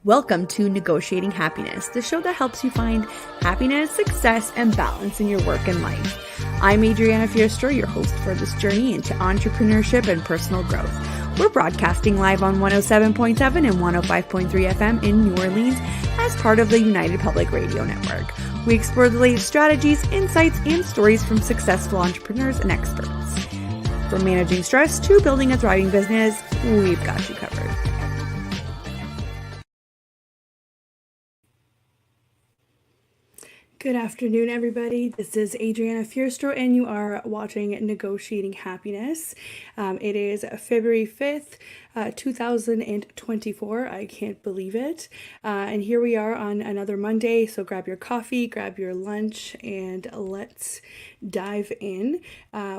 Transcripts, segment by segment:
Welcome to Negotiating Happiness, the show that helps you find happiness, success, and balance in your work and life. I'm Adriana, your host for this journey into entrepreneurship and personal growth. We're broadcasting live on 107.7 and 105.3 FM in New Orleans as part of the United Public Radio Network. We explore the latest strategies, insights, and stories from successful entrepreneurs and experts. From managing stress to building a thriving business, we've got you covered. Good afternoon, everybody. This is Adriana and you are watching Negotiating Happiness. It is February 5th, 2024. I can't believe it. And here we are on another Monday. So grab your coffee, grab your lunch, and let's dive in.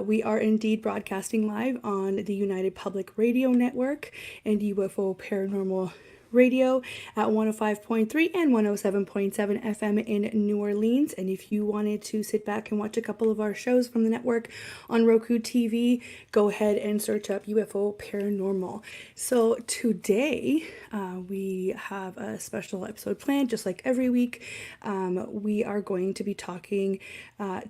We are indeed broadcasting live on the United Public Radio Network and UFO Paranormal Radio at 105.3 and 107.7 FM in New Orleans. And if you wanted to sit back and watch a couple of our shows from the network on Roku TV, go ahead and search up UFO Paranormal. So today we have a special episode planned, just like every week. We are going to be talking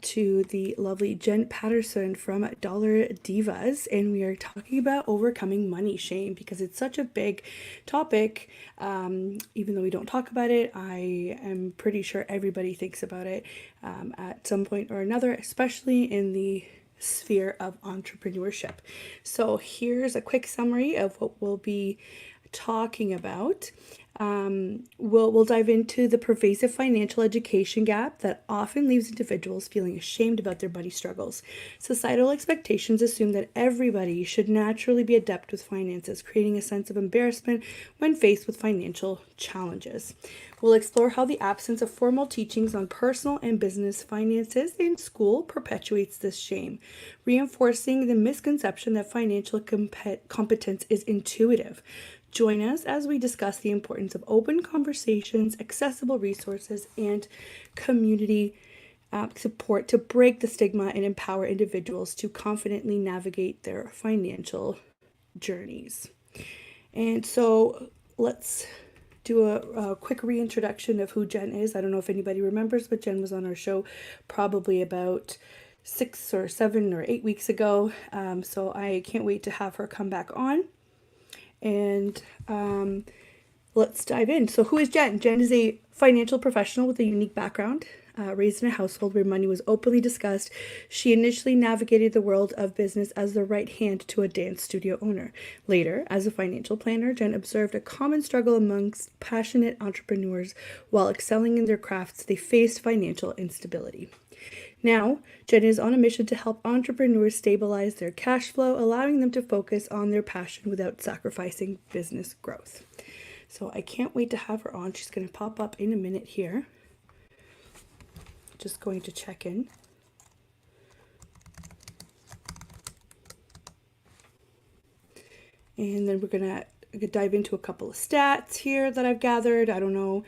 to the lovely Jen Paterson from Dollar Divas, and we are talking about overcoming money shame because it's such a big topic. Even though we don't talk about it, I am pretty sure everybody thinks about it at some point or another, especially in the sphere of entrepreneurship. So here's a quick summary of what we'll be talking about. We'll dive into the pervasive financial education gap that often leaves individuals feeling ashamed about their money struggles. Societal expectations assume that everybody should naturally be adept with finances, creating a sense of embarrassment when faced with financial challenges. We'll explore how the absence of formal teachings on personal and business finances in school perpetuates this shame, reinforcing the misconception that financial competence is intuitive. Join us as we discuss the importance of open conversations, accessible resources, and community support to break the stigma and empower individuals to confidently navigate their financial journeys. And so let's do a quick reintroduction of who Jen is. I don't know if anybody remembers, but Jen was on our show probably about 6 or 7 or 8 weeks ago. So I can't wait to have her come back on. And let's dive in. So who is Jen? Jen is a financial professional with a unique background. Raised in a household where money was openly discussed, she initially navigated the world of business as the right hand to a dance studio owner. Later, as a financial planner, Jen observed a common struggle amongst passionate entrepreneurs. While excelling in their crafts, they faced financial instability. Now, Jen is on a mission to help entrepreneurs stabilize their cash flow, allowing them to focus on their passion without sacrificing business growth. So I can't wait to have her on. She's going to pop up in a minute here. Just going to check in. And then we're going to dive into a couple of stats here that I've gathered. I don't know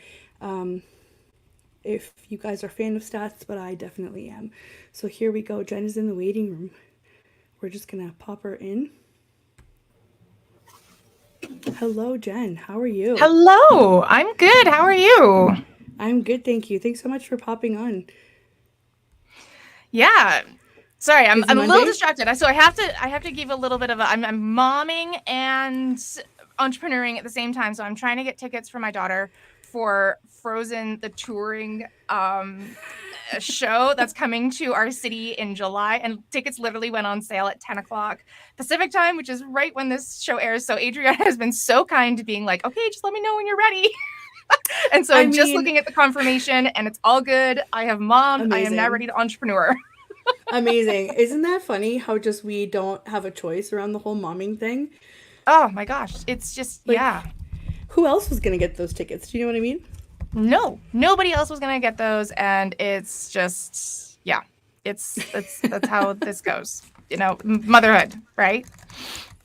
if you guys are a fan of stats, but I definitely am. So here we go. Jen is in the waiting room. We're just going to pop her in. Hello, Jen. How are you? Hello. I'm good. How are you? I'm good, thank you. Thanks so much for popping on. Yeah. Sorry, I'm a little distracted. So I have to give a little bit of I'm momming and entrepreneuring at the same time. So I'm trying to get tickets for my daughter for Frozen, the touring show that's coming to our city in July, and tickets literally went on sale at 10 o'clock Pacific time, which is right when this show airs. So Adriana has been so kind to being like, okay, just let me know when you're ready. And so I'm just looking at the confirmation and it's all good. I have mommed. Amazing. I am now ready to entrepreneur. Amazing. Isn't that funny how just we don't have a choice around the whole momming thing? Oh my gosh. It's just, like, yeah. Who else was going to get those tickets? Do you know what I mean? No, nobody else was going to get those. And it's just, yeah, that's how this goes, you know, motherhood, right?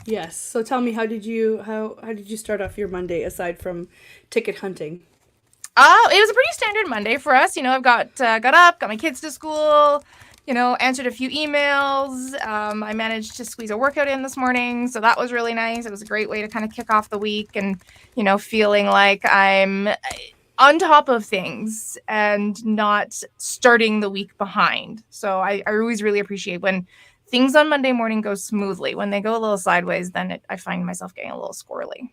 Yes. So tell me, how did you start off your Monday aside from ticket hunting? It was a pretty standard Monday for us. You know, I've got up, got my kids to school, answered a few emails. I managed to squeeze a workout in this morning, so that was really nice. It was a great way to kind of kick off the week and, feeling like I'm on top of things and not starting the week behind. So I always really appreciate when things on Monday morning go smoothly. When they go a little sideways, then I find myself getting a little squirrely.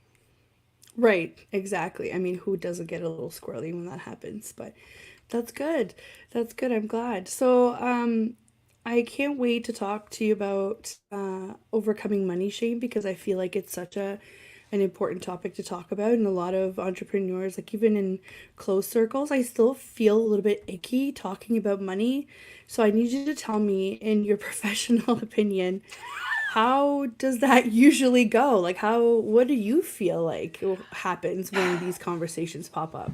Right, exactly. I mean, who doesn't get a little squirrely when that happens? But that's good. That's good. I'm glad. So, I can't wait to talk to you about overcoming money shame because I feel like it's such an important topic to talk about, and a lot of entrepreneurs, like even in closed circles, I still feel a little bit icky talking about money. So I need you to tell me, in your professional opinion, how does that usually go? Like, what do you feel like happens when these conversations pop up?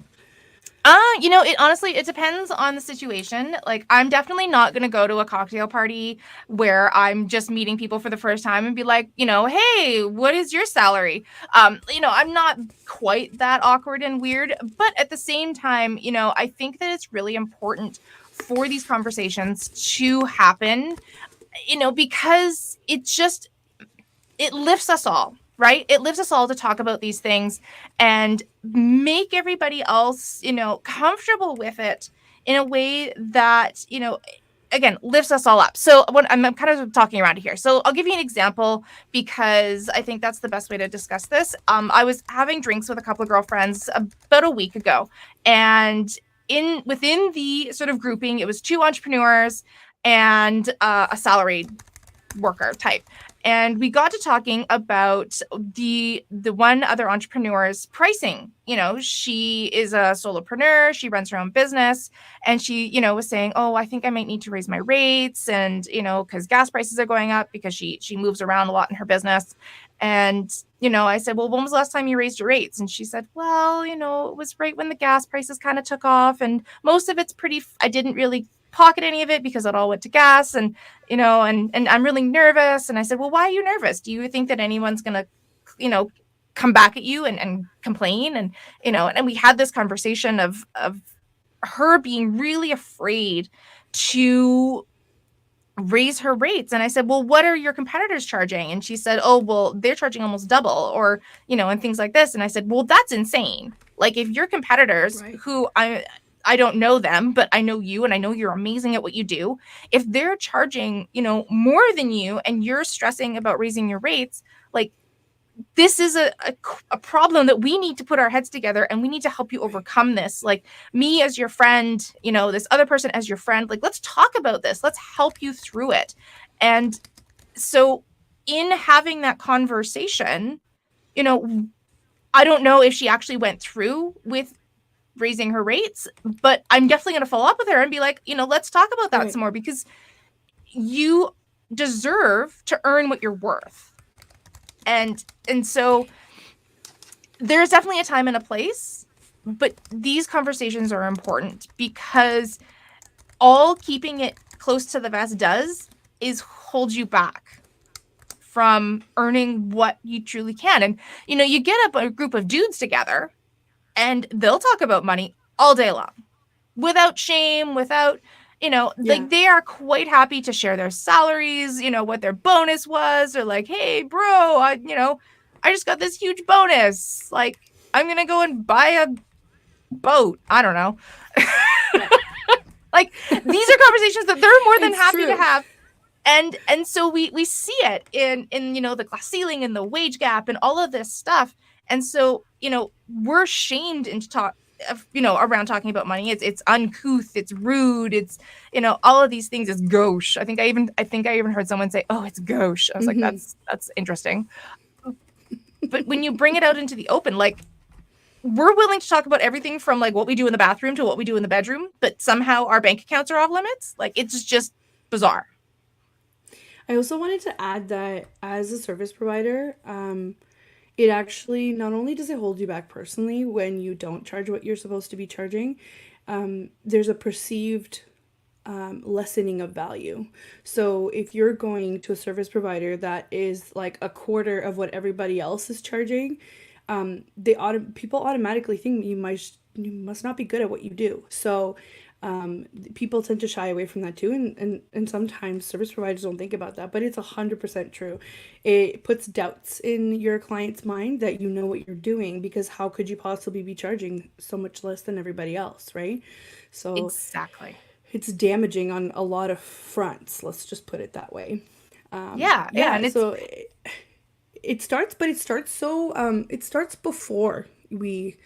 It honestly, it depends on the situation. Like, I'm definitely not going to go to a cocktail party where I'm just meeting people for the first time and be like, hey, what is your salary? I'm not quite that awkward and weird, but at the same time, I think that it's really important for these conversations to happen, because it lifts us all, right? It lifts us all to talk about these things and make everybody else, comfortable with it in a way that, again, lifts us all up. So when I'm kind of talking around here. So I'll give you an example because I think that's the best way to discuss this. I was having drinks with a couple of girlfriends about a week ago, and within the sort of grouping, it was two entrepreneurs and a salaried worker type, and we got to talking about the one other entrepreneur's pricing. She is a solopreneur, she runs her own business, and she was saying, oh, I think I might need to raise my rates, and because gas prices are going up, because she moves around a lot in her business. And I said, well, when was the last time you raised your rates? And she said, well, it was right when the gas prices kind of took off, and most of it's I didn't really pocket any of it because it all went to gas, and and I'm really nervous. And I said, well, why are you nervous? Do you think that anyone's going to, come back at you and complain? And, and we had this conversation of her being really afraid to raise her rates. And I said, well, what are your competitors charging? And she said, oh, well, they're charging almost double, or, and things like this. And I said, well, that's insane. Like, if your competitors, Right. who I don't know them, but I know you and I know you're amazing at what you do, if they're charging, more than you and you're stressing about raising your rates, like, this is a problem that we need to put our heads together, and we need to help you Right. overcome this. Like, me as your friend, this other person as your friend, like, let's talk about this. Let's help you through it. And so in having that conversation, you know, I don't know if she actually went through with raising her rates, but I'm definitely going to follow up with her and be like, let's talk about that some Right. more, because you deserve to earn what you're worth. And so there's definitely a time and a place, but these conversations are important, because all keeping it close to the vest does is hold you back from earning what you truly can. And you get up a group of dudes together and they'll talk about money all day long without shame, without, Yeah. like, they are quite happy to share their salaries, what their bonus was, or like, hey, bro, I just got this huge bonus. Like, I'm going to go and buy a boat. I don't know. Yeah. Like, these are conversations that they're more than It's happy to true. have. And so we see it in the glass ceiling and the wage gap and all of this stuff. And so we're shamed into talk of, around talking about money. It's uncouth, it's rude, it's all of these things. Is gauche. I think I even heard someone say, oh, it's gauche. I was like, Hmm. that's interesting. But when you bring it out into the open, like, we're willing to talk about everything from, like, what we do in the bathroom to what we do in the bedroom, but somehow our bank accounts are off limits. Like, it's just bizarre. I also wanted to add that as a service provider, it actually not only does it hold you back personally when you don't charge what you're supposed to be charging, there's a perceived lessening of value. So if you're going to a service provider that is like a quarter of what everybody else is charging, people automatically think you must not be good at what you do. So People tend to shy away from that too, and sometimes service providers don't think about that, but it's 100% true. It puts doubts in your client's mind that you know what you're doing, because how could you possibly be charging so much less than everybody else, right? So Exactly. it's damaging on a lot of fronts, let's just put it that way. Yeah, yeah, Yeah, and it's so it starts, but it starts before we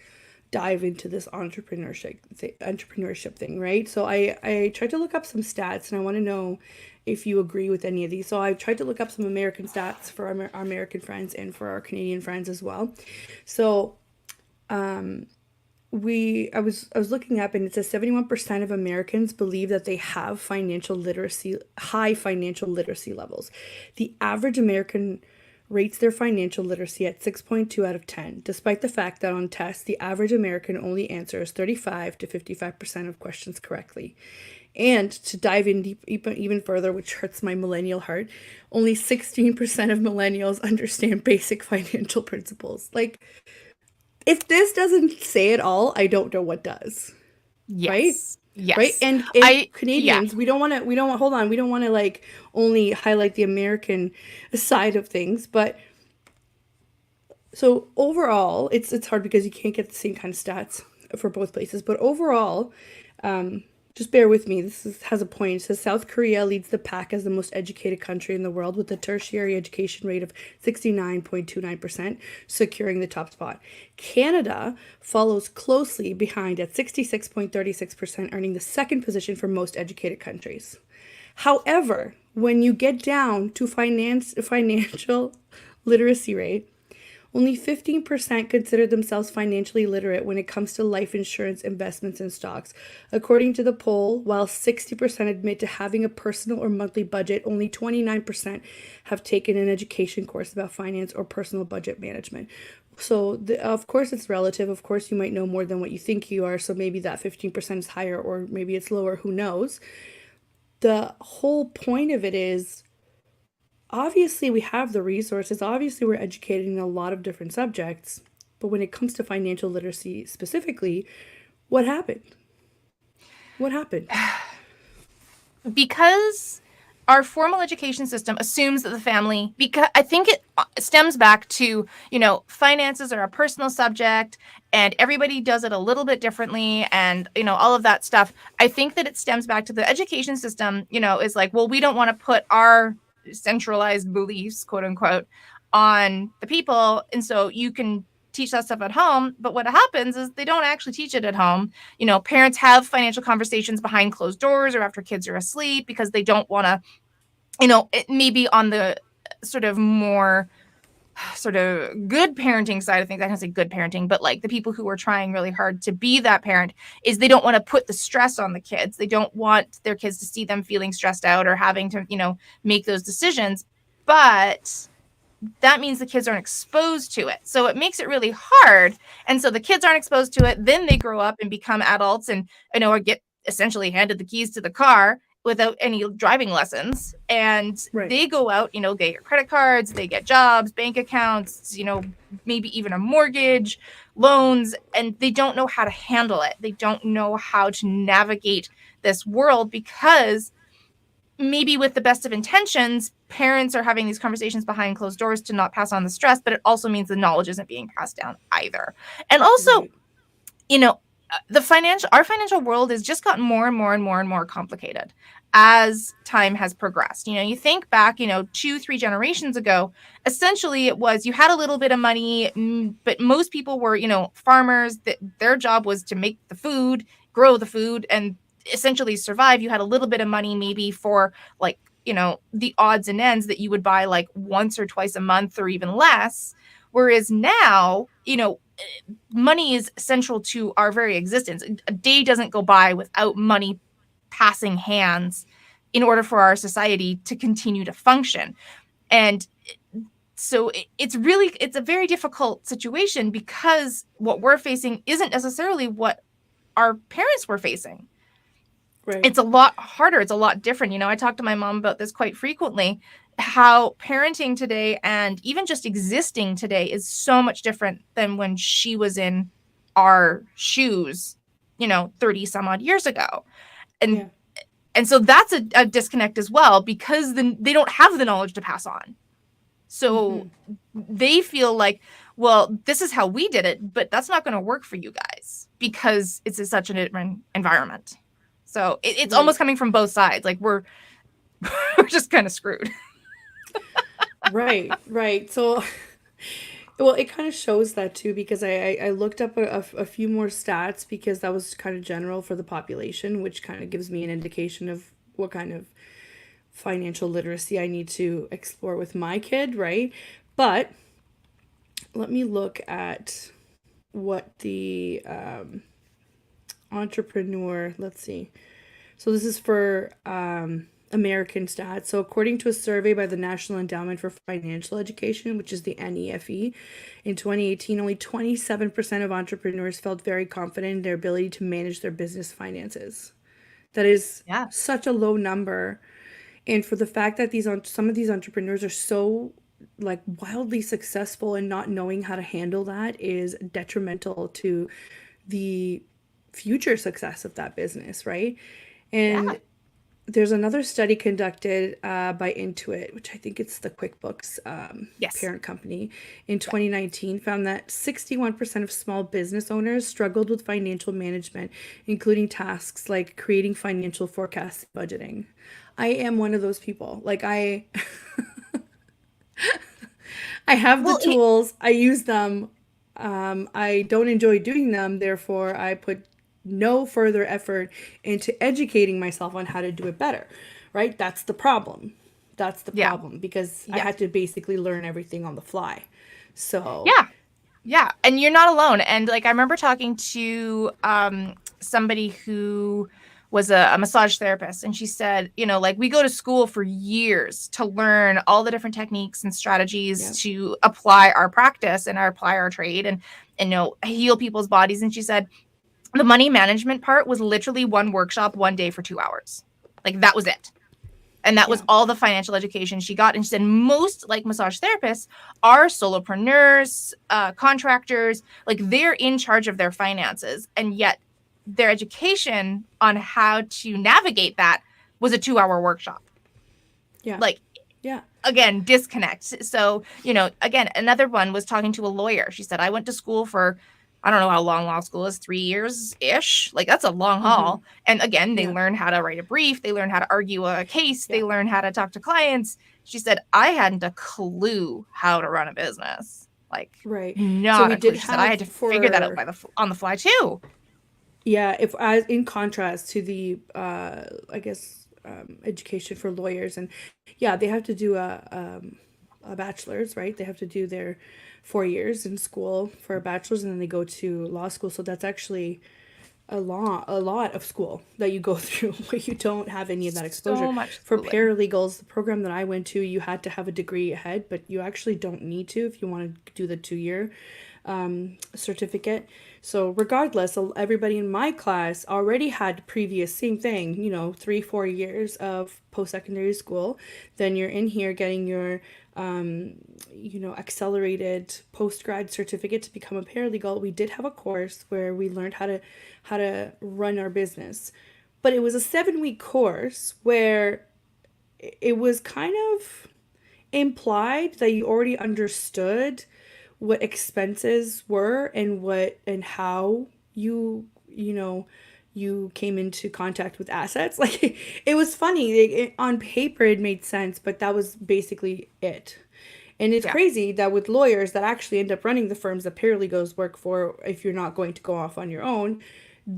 dive into this entrepreneurship thing, right? So I tried to look up some stats, and I want to know if you agree with any of these. So I tried to look up some American stats for our American friends and for our Canadian friends as well. So we I was looking up, and it says 71% of Americans believe that they have high financial literacy levels. The average American rates their financial literacy at 6.2 out of 10, despite the fact that on tests the average American only answers 35 to 55% of questions correctly. And to dive in deep, even further, which hurts my millennial heart, only 16% of millennials understand basic financial principles. Like, if this doesn't say it all, I don't know what does. Right? yes. Right? Yes. And Yeah. Canadians, we don't want hold on, we don't want to like only highlight the American side of things, but so overall, it's hard because you can't get the same kind of stats for both places, but overall, just bear with me. Has a point. It says South Korea leads the pack as the most educated country in the world with a tertiary education rate of 69.29%, securing the top spot. Canada follows closely behind at 66.36%, earning the second position for most educated countries. However, when you get down to financial literacy rate, only 15% consider themselves financially literate when it comes to life insurance, investments, and stocks. According to the poll, while 60% admit to having a personal or monthly budget, only 29% have taken an education course about finance or personal budget management. So, of course, it's relative. Of course, you might know more than what you think you are. So maybe that 15% is higher, or maybe it's lower. Who knows? The whole point of it is, obviously we have the resources, obviously we're educated in a lot of different subjects, but when it comes to financial literacy specifically, what happened? What happened? Because our formal education system assumes that the family, because I think it stems back to, finances are a personal subject and everybody does it a little bit differently, and all of that stuff. I think that it stems back to the education system, is like, well, we don't want to put our centralized beliefs, quote unquote, on the people, and so you can teach that stuff at home. But what happens is they don't actually teach it at home. Parents have financial conversations behind closed doors or after kids are asleep because they don't want to, it may be on the sort of more sort of good parenting side of things. I don't say good parenting, but like the people who are trying really hard to be that parent, is they don't want to put the stress on the kids. They don't want their kids to see them feeling stressed out or having to, make those decisions. But that means the kids aren't exposed to it. So it makes it really hard. And so the kids aren't exposed to it. Then they grow up and become adults and, or get essentially handed the keys to the car without any driving lessons. And Right. they go out, they get credit cards, they get jobs, bank accounts, maybe even a mortgage, loans, and they don't know how to handle it. They don't know how to navigate this world because maybe with the best of intentions, parents are having these conversations behind closed doors to not pass on the stress, but it also means the knowledge isn't being passed down either. And also, Right. our financial world has just gotten more and more and more and more complicated as time has progressed. You think back, 2-3 generations ago, essentially it was you had a little bit of money, but most people were, farmers, that their job was to make the food, grow the food, and essentially survive. You had a little bit of money maybe for like, the odds and ends that you would buy like once or twice a month or even less. Whereas now, money is central to our very existence. A day doesn't go by without money passing hands in order for our society to continue to function. And so it's a very difficult situation because what we're facing isn't necessarily what our parents were facing. Right. It's a lot harder. It's a lot different. I talk to my mom about this quite frequently, how parenting today and even just existing today is so much different than when she was in our shoes 30 some odd years ago. Yeah. And so that's a disconnect as well, because then they don't have the knowledge to pass on. So they feel like, well, this is how we did it, but that's not going to work for you guys because it's such an environment. So it's almost Right. coming from both sides. Like we're just kind of screwed. Right. Right. So, well, it kind of shows that too because I looked up a few more stats because that was kind of general for the population, which kind of gives me an indication of what kind of financial literacy I need to explore with my kid, right? But let me look at what the entrepreneur, let's see. So this is for American stats. So according to a survey by the National Endowment for Financial Education, which is the NEFE, in 2018, only 27% of entrepreneurs felt very confident in their ability to manage their business finances. That is Yeah. such a low number. And for the fact that some of these entrepreneurs are so like wildly successful and not knowing how to handle that is detrimental to the future success of that business, right? Yeah. And there's another study conducted by Intuit, which I think it's the QuickBooks Yes. parent company, in 2019 found that 61% of small business owners struggled with financial management, including tasks like creating financial forecasts and budgeting. I am one of those people. Like I have the Well, tools, I use them. I don't enjoy doing them, therefore I put no further effort into educating myself on how to do it better. Right? That's the problem. That's the yeah. problem because I Yeah. had to basically learn everything on the fly. So, Yeah. Yeah. And you're not alone. And like I remember talking to somebody who was a massage therapist, and she said, like we go to school for years to learn all the different techniques and strategies yeah. to apply our practice and apply our trade and heal people's bodies. And she said the money management part was literally one workshop, one day for 2 hours. Like that was it. And that was Yeah. all the financial education she got. And she said most like massage therapists are solopreneurs, contractors, like they're in charge of their finances. And yet their education on how to navigate that was a 2 hour workshop. Yeah. Like, Yeah. again, disconnect. So, again, another one was talking to a lawyer. She said, I went to school for, I don't know how long law school is, 3 years ish. Like that's a long haul. And again, they Yeah. learn how to write a brief. They learn how to argue a case. They Yeah. learn how to talk to clients. She said, I hadn't a clue how to run a business. Like Right. So not we a clue. did She said, I have had to figure that out for on the fly too. yeah, if as in contrast to the I guess education for lawyers and yeah, they have to do a bachelor's, right? They have to do their 4 years in school for a bachelor's and then they go to law school. So that's actually a lot of school that you go through where you don't have any of that exposure. So much For schooling. paralegals, the program that I went to, you had to have a degree ahead, but you actually don't need to if you want to do the 2 year certificate. So regardless, everybody in my class already had previous same thing, 3-4 years of post-secondary school. Then you're in here getting your accelerated post-grad certificate to become a paralegal. We did have a course where we learned how to run our business, but it was a 7-week course where it was kind of implied that you already understood what expenses were and how you came into contact with assets. Like it was funny. On paper it made sense, but that was basically it. And it's Yeah. crazy that with lawyers that actually end up running the firms that paralegals work for, if you're not going to go off on your own,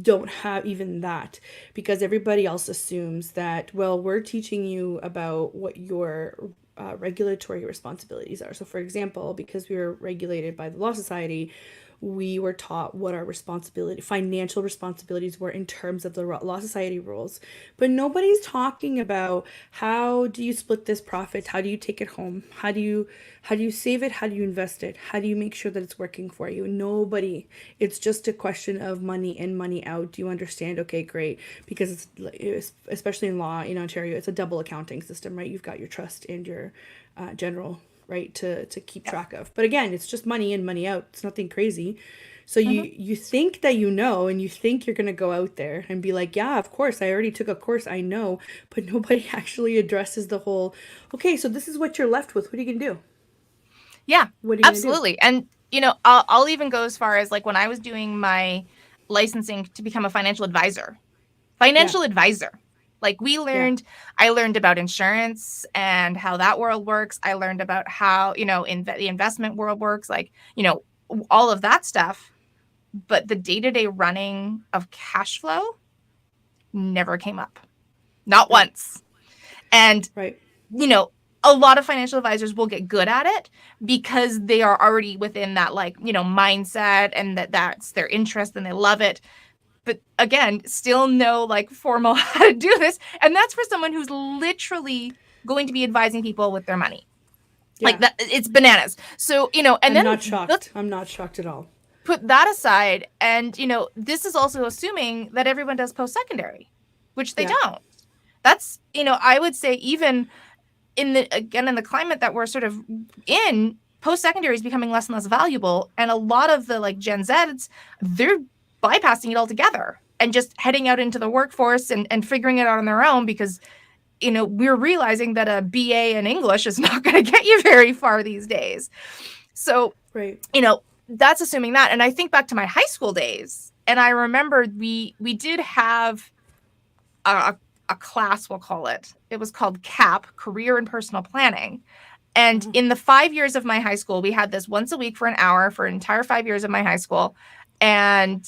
don't have even that because everybody else assumes that, well, we're teaching you about what your regulatory responsibilities are. So, for example, because we were regulated by the Law Society, we were taught what our financial responsibilities were in terms of the Law Society rules. But nobody's talking about how do you split this profit? How do you take it home? How do you save it? How do you invest it? How do you make sure that it's working for you? Nobody. It's just a question of money in, money out. Do you understand? Okay, great. Because it's especially in law in Ontario, it's a double accounting system, right? You've got your trust and your general, right, to keep Yeah. track of. But again, it's just money in, money out. It's nothing crazy. So Mhm. you think that you know, and you think you're going to go out there and be like, yeah, of course, I already took a course, I know, but nobody actually addresses the whole, okay, so this is what you're left with. What are you going to do? Yeah, What are you going to do? absolutely. And I'll even go as far as like when I was doing my licensing to become a financial advisor. Yeah. Financial advisor. Like Yeah. I learned about insurance and how that world works. I learned about how, the investment world works, like, all of that stuff. But the day-to-day running of cash flow never came up. Not Right. once. And Right. you know, a lot of financial advisors will get good at it because they are already within that like, mindset, and that's their interest and they love it. But again, still no like formal how to do this. And that's for someone who's literally going to be advising people with their money. Like Yeah. that, it's bananas. So, and I'm then not let's shocked. I'm not shocked at all. put that aside. And, this is also assuming that everyone does post secondary, which they Yeah. don't. That's, I would say even in the climate that we're sort of in, post secondary is becoming less and less valuable, and a lot of the like Gen Zs, they're bypassing it altogether and just heading out into the workforce and figuring it out on their own because we're realizing that a BA in English is not going to get you very far these days. So Right. that's assuming that. And I think back to my high school days, and I remember we did have a, a class, we'll call it. It was called CAP, Career and Personal Planning. And Oh. in the 5 years of my high school, we had this once a week for an hour for an entire 5 years of my high school. And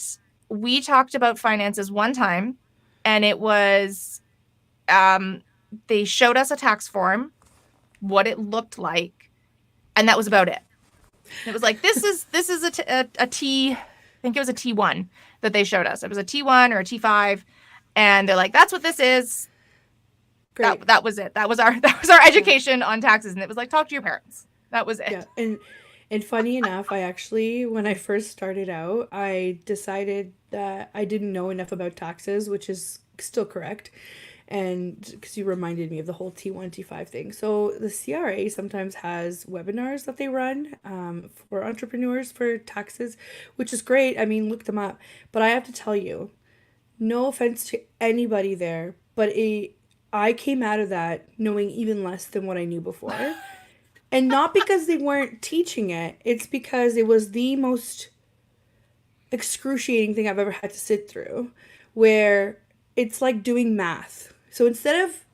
we talked about finances one time, and it was they showed us a tax form, what it looked like, and that was about it. It was like this is a T, I think it was a T1 that they showed us. It was a T1 or a T5, and they're like, that's what this is. Great. That was it. That was our Yeah. education on taxes, and it was like, talk to your parents. That was Yeah. it. And funny enough, I actually, when I first started out, I decided that I didn't know enough about taxes, which is still correct. And because you reminded me of the whole T1, T5 thing. So the CRA sometimes has webinars that they run for entrepreneurs for taxes, which is great. I mean, look them up. But I have to tell you, no offense to anybody there, but I came out of that knowing even less than what I knew before. And not because they weren't teaching it, it's because it was the most excruciating thing I've ever had to sit through, where it's like doing math. So instead of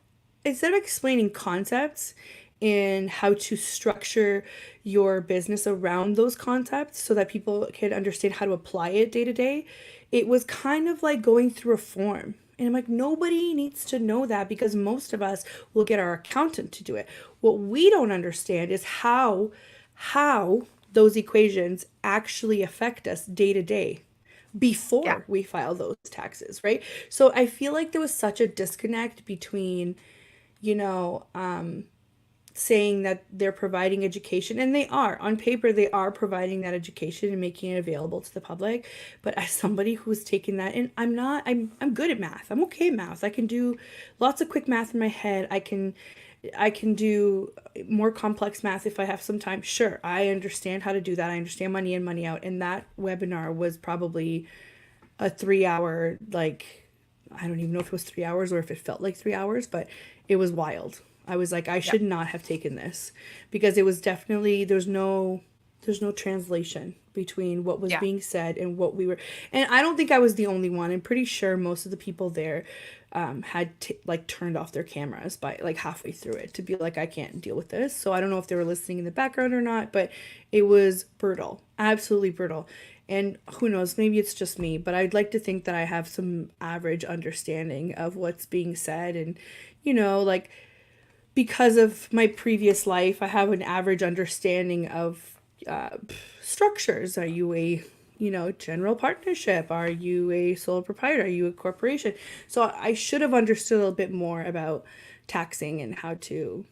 explaining concepts and how to structure your business around those concepts so that people can understand how to apply it day to day, it was kind of like going through a form. And I'm like, nobody needs to know that because most of us will get our accountant to do it. What we don't understand is how those equations actually affect us day to day Yeah. before we file those taxes, right? So I feel like there was such a disconnect between, you know, saying that they're providing education, and they are on paper, they are providing that education and making it available to the public. But as somebody who's taken that, and I'm good at math, I'm okay at math, I can do lots of quick math in my head, I can do more complex math if I have some time. Sure, I understand how to do that. I understand money in, money out. And that webinar was probably a 3 hour, like, I don't even know if it was 3 hours or if it felt like 3 hours, but it was wild. I was like, I Yeah. should not have taken this because it was definitely, there's no translation between what was Yeah. being said and what we were. And I don't think I was the only one. I'm pretty sure most of the people there like turned off their cameras by like halfway through it to be like, I can't deal with this. So I don't know if they were listening in the background or not, but it was brutal, absolutely brutal. And who knows, maybe it's just me, but I'd like to think that I have some average understanding of what's being said. And, like, because of my previous life, I have an average understanding of structures. Are you a general partnership? Are you a sole proprietor? Are you a corporation? So I should have understood a little bit more about taxing and how to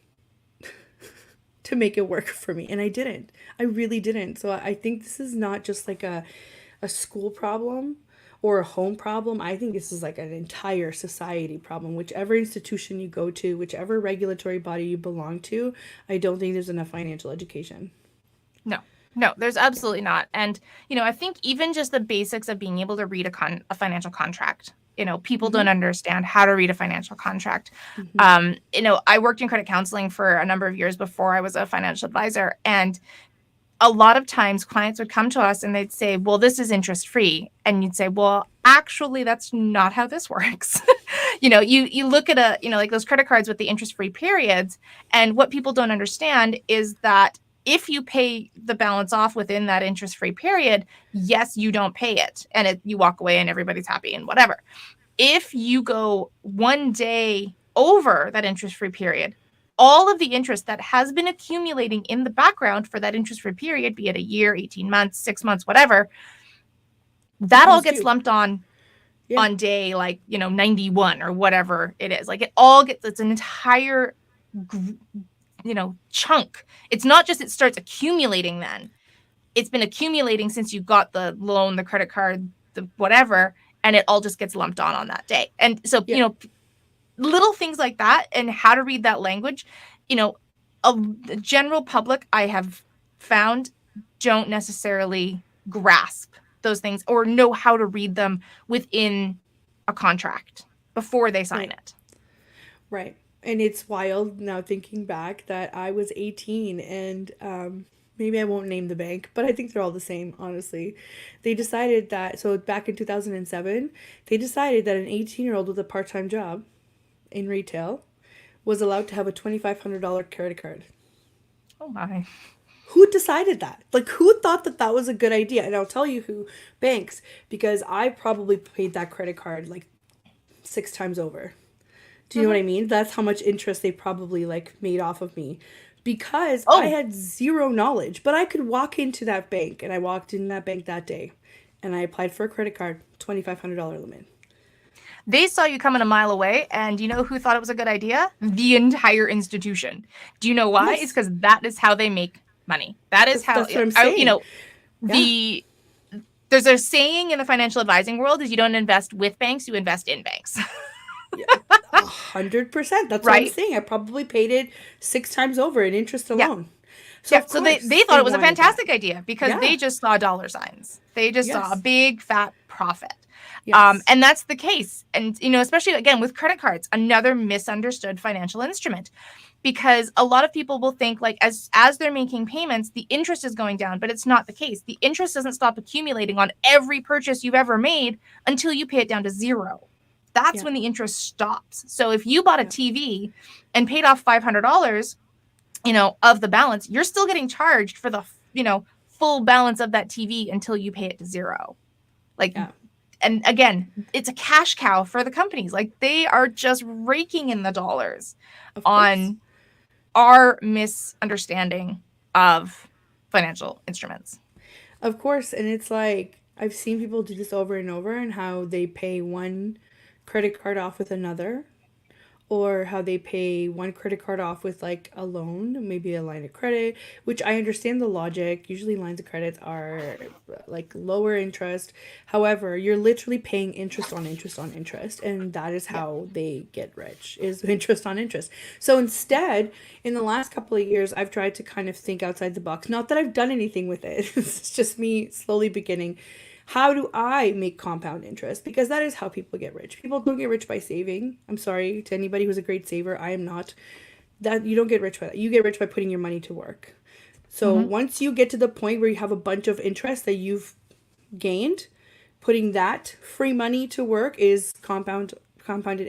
make it work for me, and I didn't. I really didn't. So I think this is not just like a school problem or a home problem. I think this is like an entire society problem. Whichever institution you go to, whichever regulatory body you belong to, I don't think there's enough financial education. No. No, there's absolutely not. And, I think even just the basics of being able to read a financial contract, people Mm-hmm. don't understand how to read a financial contract. Mm-hmm. I worked in credit counseling for a number of years before I was a financial advisor. And a lot of times clients would come to us and they'd say, well, this is interest free. And you'd say, well, actually, that's not how this works. You look at like those credit cards with the interest free periods. And what people don't understand is that if you pay the balance off within that interest free period, yes, you don't pay it and you walk away and everybody's happy and whatever. If you go one day over that interest free period, all of the interest that has been accumulating in the background for that interest free period, be it a year, 18 months, 6 months, whatever, that all Becomes gets due. lumped Yeah. on day 91 or whatever it is. Like it all gets, it's an entire chunk. It's not just it starts accumulating then. It's been accumulating since you got the loan, the credit card, the whatever, and it all just gets lumped on that day. And so, Yeah. little things like that and how to read that language, the general public I have found don't necessarily grasp those things or know how to read them within a contract before they sign Right. it. Right. And it's wild now thinking back that I was 18 and maybe I won't name the bank, but I think they're all the same, honestly. They decided that, so back in 2007, they decided that an 18-year-old with a part time job in retail was allowed to have a $2,500 credit card. Oh my. Who decided that? Like, who thought that that was a good idea? And I'll tell you who, banks, because I probably paid that credit card like 6 times over. Do you know what Mm-hmm. I mean? That's how much interest they probably like made off of me because I Oh, had zero knowledge. But I could walk into that bank, and I walked in that bank that day, and I applied for a credit card, $2,500 limit. they saw you coming a mile away, and you know who thought it was a good idea? The entire institution. Do you know why? It's Yes, because that is how they make money. That is how, that's what I'm saying. Yeah, the there's a saying in the financial advising world is you don't invest with banks, you invest in banks. yeah, 100%. That's what I'm Right? saying. I probably paid it 6 times over in interest Yeah. alone. So Yeah. of So they, course they thought they it was a wanted that. fantastic idea because Yeah. they just saw dollar signs. They just saw a Yes. big fat profit. Yes. And that's the case. And, especially again with credit cards, another misunderstood financial instrument, because a lot of people will think like as they're making payments, the interest is going down, but it's not the case. The interest doesn't stop accumulating on every purchase you've ever made until you pay it down to zero. That's Yeah. when the interest stops. So if you bought a Yeah. TV and paid off $500, of the balance, you're still getting charged for the, full balance of that TV until you pay it to zero. Like, Yeah. and again, it's a cash cow for the companies. Like they are just raking in the dollars Of course. on our misunderstanding of financial instruments. Of course, and it's like I've seen people do this over and over and how they pay one credit card off with another, or how they pay one credit card off with like a loan, maybe a line of credit, which I understand the logic. Usually lines of credits are like lower interest. However, you're literally paying interest on interest on interest, and that is Yeah. how they get rich is interest on interest. So instead, in the last couple of years, I've tried to kind of think outside the box. Not that I've done anything with it. It's just me slowly beginning. How do I make compound interest? Because that is how people get rich. People don't get rich by saving. I'm sorry to anybody who's a great saver. I am not. That you don't get rich by that. You get rich by putting your money to work. So Mm-hmm. once you get to the point where you have a bunch of interest that you've gained, putting that free money to work is compounded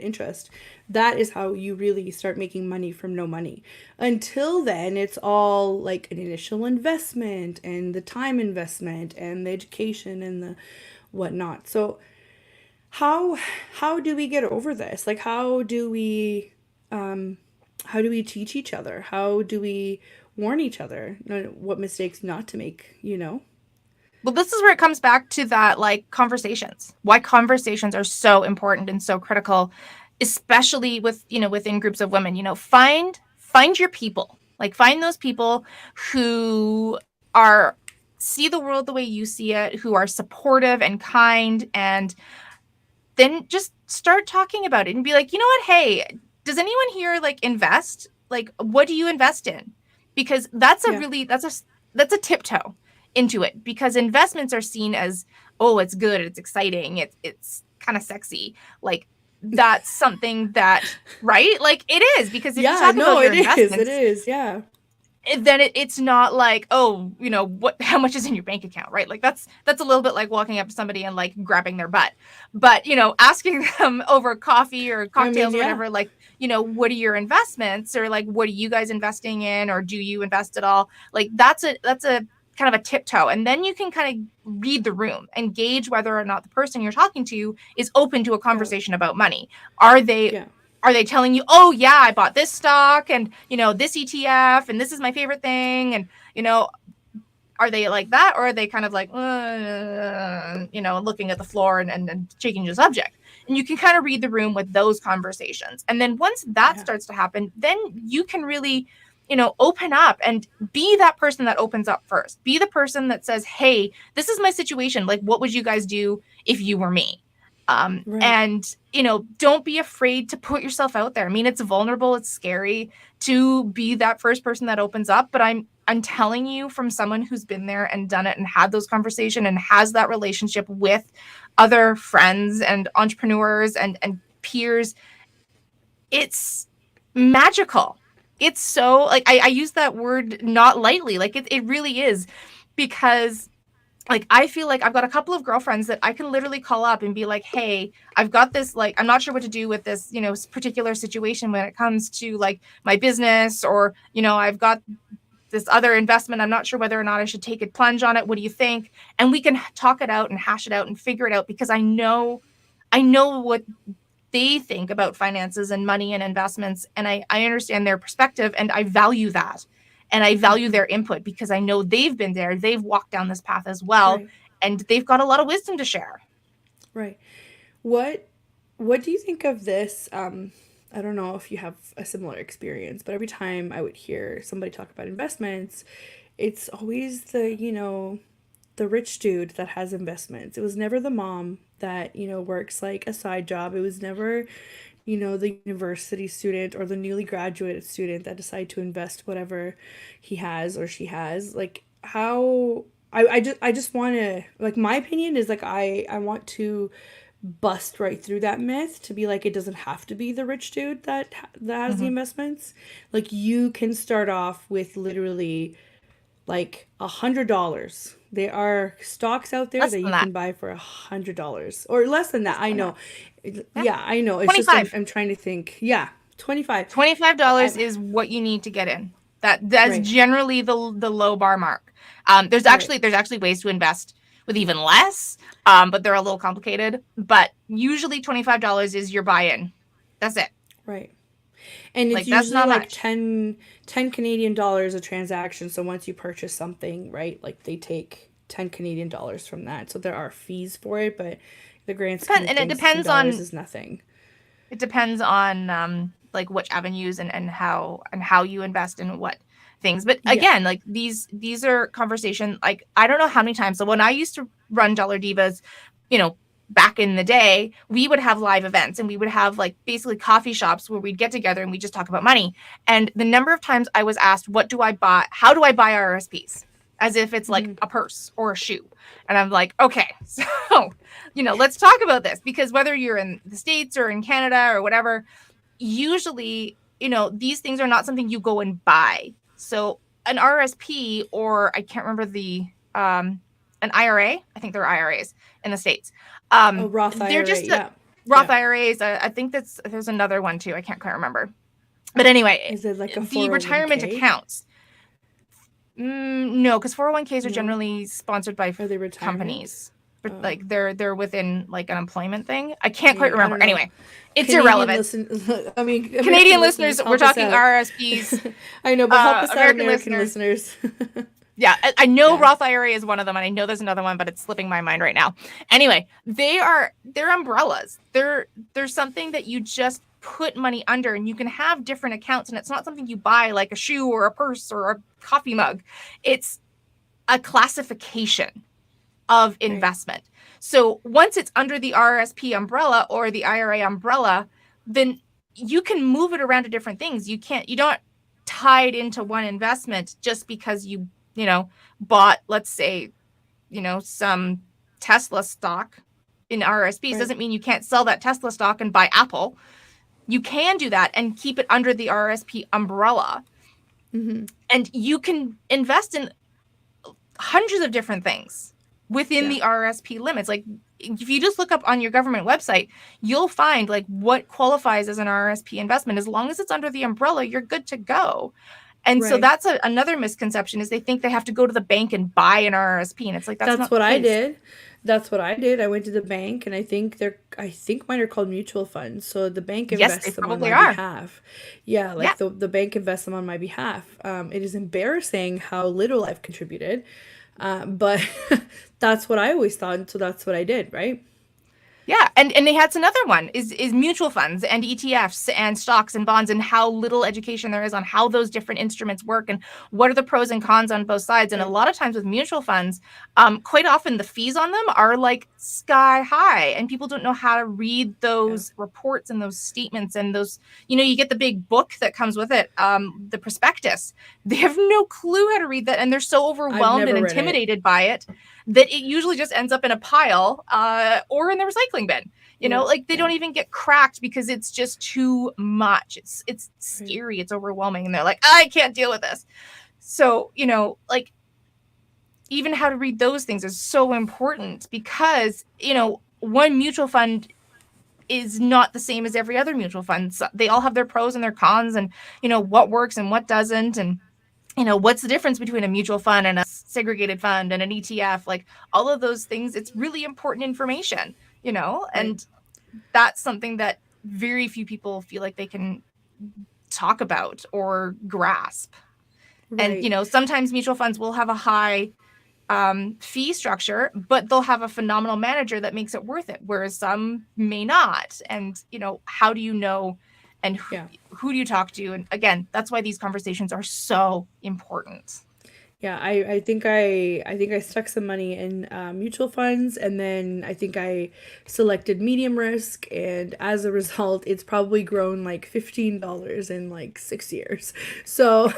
interest. That is how you really start making money from no money. Until then, it's all like an initial investment and the time investment and the education and the whatnot. So how how do we get over this? Like how do we teach each other? How do we warn each other what mistakes not to make, you know? Well, this is where it comes back to that like conversations. Why conversations are so important and so critical, especially with, within groups of women. Find your people. Like find those people who are see the world the way you see it, who are supportive and kind, and then just start talking about it and be like, you know what? Hey, does anyone here like invest? Like, what do you invest in? Because that's a Yeah. really that's a tiptoe. into it, because investments are seen as, oh, it's good, it's exciting, it's kind of sexy. Like, that's something that, right? Like, it is, because if you Yeah, talk about no, your it is. It investments, is. Yeah. then it's not like, oh, how much is in your bank account, right? Like, that's a little bit like walking up to somebody and like grabbing their butt. But asking them over coffee or I mean, cocktails or yeah. whatever, like, what are your investments, or like, what are you guys investing in, or do you invest at all? Like, that's a kind of a tiptoe, and then you can kind of read the room and gauge whether or not the person you're talking to is open to a Yeah. conversation about money. Are they Yeah. are they telling you, oh yeah, I bought this stock and this ETF and this is my favorite thing, and are they like that, or are they kind of like looking at the floor and shaking the subject? And you can kind of read the room with those conversations. And then once that Yeah. starts to happen, then you can really open up and be that person that opens up first. Be the person that says, hey, this is my situation, like, what would you guys do if you were me? Right. And don't be afraid to put yourself out there. I mean, it's vulnerable, it's scary to be that first person that opens up, but I'm telling you, from someone who's been there and done it and had those conversations and has that relationship with other friends and entrepreneurs and peers, it's magical. It's so, like, I use that word not lightly. Like, it really is, because like, I feel like I've got a couple of girlfriends that I can literally call up and be like, hey, I've got this, like, I'm not sure what to do with this, particular situation when it comes to like my business, or, I've got this other investment. I'm not sure whether or not I should take a plunge on it. What do you think? And we can talk it out and hash it out and figure it out, because I know what they think about finances and money and investments. And I understand their perspective, and I value that. And I value their input, because I know they've been there. They've walked down this path as well. Right. And they've got a lot of wisdom to share. Right. What what do you think of this? I don't know if you have a similar experience, but every time I would hear somebody talk about investments, it's always the rich dude that has investments. It was never the mom that, works like a side job. It was never, the university student or the newly graduated student that decide to invest whatever he has or she has. Like, how I just want to, like, my opinion is like, I want to bust right through that myth to be like, it doesn't have to be the rich dude that has the Mm-hmm. investments. Like, you can start off with literally like $100. There are stocks out there Less that than you that. can buy for $100 or less than that. Less I than know. that. Yeah. Yeah, I know. It's just I'm 25. I'm trying to think. Yeah, 25. $25 I, is what you need to get in. That's right, generally the low bar mark. There's right, actually ways to invest with even less, but they're a little complicated. But usually $25 is your buy-in. That's it. right. And it's Like, that's usually not like much. 10 Canadian dollars a transaction. So once you purchase something, right, like they take 10 Canadian dollars from that. So there are fees for it, but the grand scheme Depend of and it things, depends $10 on is nothing. like which avenues and how you invest in what things. But Yeah. again, like, these are conversation, like, I don't know how many times. So when I used to run Dollar Divas, you know, back in the day, we would have live events, and we would have like basically coffee shops where we'd get together and we just talk about money. And the number of times I was asked, what do I buy? How do I buy RSPs? As if it's like Hmm. a purse or a shoe. And I'm like, okay, so, let's talk about this, because whether you're in the States or in Canada or whatever, usually, these things are not something you go and buy. So an RSP, or I can't remember an IRA, I think they're IRAs in the States. A Roth They're IRA. just Yeah. Roth Yeah. IRAs. I think there's another one too. I can't quite remember. But anyway, Is it like a the retirement 401k? accounts. No, because 401ks are No. generally sponsored by Are they retirement? companies. But Oh. like, they're within like an employment thing. I can't quite Maybe. I remember. don't know. Anyway, it's Canadian irrelevant. listen. I mean, Canadian American listeners, listeners, we're help us talking out. RSPs. I know, but help us out, American American listeners, listeners. yeah, I know Yeah. Roth IRA is one of them, and I know there's another one, but it's slipping my mind right now. Anyway, they're umbrellas. They're something that you just put money under, and you can have different accounts, and it's not something you buy like a shoe or a purse or a coffee mug. It's a classification of Right. investment. So once it's under the RSP umbrella or the IRA umbrella, then you can move it around to different things. You don't tie it into one investment just because you bought, let's say, some Tesla stock in RSPs, Right. doesn't mean you can't sell that Tesla stock and buy Apple. You can do that and keep it under the RSP umbrella. Mm-hmm. And you can invest in hundreds of different things within the RSP limits. Like if you just look up on your government website, you'll find like what qualifies as an RSP investment. As long as it's under the umbrella, you're good to go. And so Right. that's another misconception, is they think they have to go to the bank and buy an RSP. And it's like, that's That's not the what I case. did. That's what I did. I went to the bank, and I think mine are called mutual funds. So the bank Yes, they invests them on probably my are. behalf. Yeah, Yeah. like the bank invests them on my behalf. It is embarrassing how little I've contributed, but that's what I always thought, and so that's what I did, right? Yeah, and that's another one is mutual funds and ETFs and stocks and bonds, and how little education there is on how those different instruments work and what are the pros and cons on both sides. And a Right. lot of times with mutual funds, quite often the fees on them are like sky high, and people don't know how to read Yeah. those reports and those statements and those. You get the big book that comes with it, the prospectus. They have no clue how to read that, and they're so I've overwhelmed and never read it. intimidated by it that it usually just ends up in a pile or in the recycling bin. Yeah. Like they Yeah. don't even get cracked because it's just too much. It's Right. scary. It's overwhelming. And they're like, I can't deal with this. So, like even how to read those things is so important, because, one mutual fund is not the same as every other mutual fund. So they all have their pros and their cons, and, what works and what doesn't. And, what's the difference between a mutual fund and a segregated fund and an ETF? Like all of those things, it's really important information, Right. and that's something that very few people feel like they can talk about or grasp. And, Right. sometimes mutual funds will have a high fee structure, but they'll have a phenomenal manager that makes it worth it, whereas some may not. And, how do you know? And Yeah. who do you talk to? And again, that's why these conversations are so important. Yeah, I think I stuck some money in mutual funds, and then I think I selected medium risk, and as a result, it's probably grown like $15 in like 6 years. So,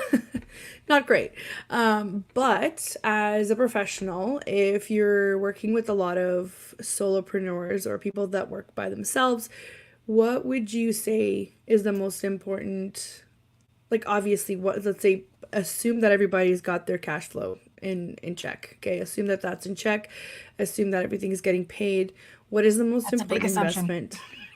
not great. But as a professional, if you're working with a lot of solopreneurs or people that work by themselves, what would you say is the most important? Like obviously, what, let's say, assume that everybody's got their cash flow in check. Okay, assume that that's in check. Assume that everything is getting paid. What is the most That's a big important assumption.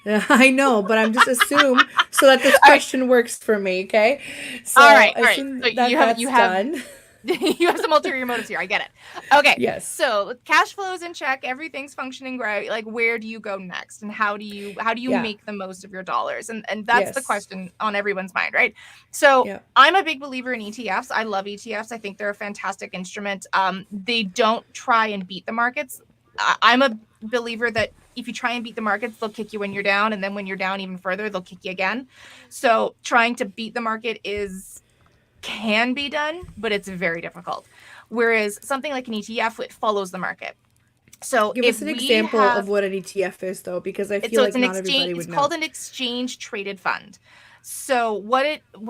investment? I know, but I'm just assume so that this All right. question works for me. Okay, All so right. All right. assume So that you that's have done. you have some ulterior motives here. I get it. Okay. Yes. So cash flow is in check. Everything's functioning great. Like, where do you go next? And how do you Yeah. make the most of your dollars? And that's the Yes. question on everyone's mind, right? So Yeah. I'm a big believer in ETFs. I love ETFs. I think they're a fantastic instrument. They don't try and beat the markets. I'm a believer that if you try and beat the markets, they'll kick you when you're down. And then when you're down even further, they'll kick you again. So trying to beat the market can be done, but it's very difficult. Whereas something like an ETF, it follows the market. So Give if us an we example have, of what an ETF is, though, because I feel so it's like an not exchange, everybody it's would called know. an exchange traded fund. So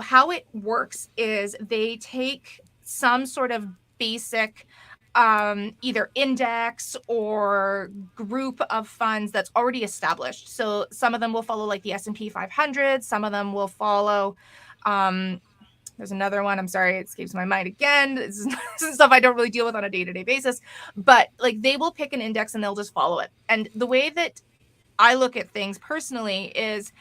how it works is they take some sort of basic either index or group of funds that's already established. So some of them will follow like the S&P 500, some of them will follow there's another one. I'm sorry, it escapes my mind again. This is stuff I don't really deal with on a day-to-day basis. But like they will pick an index and they'll just follow it. And the way that I look at things personally is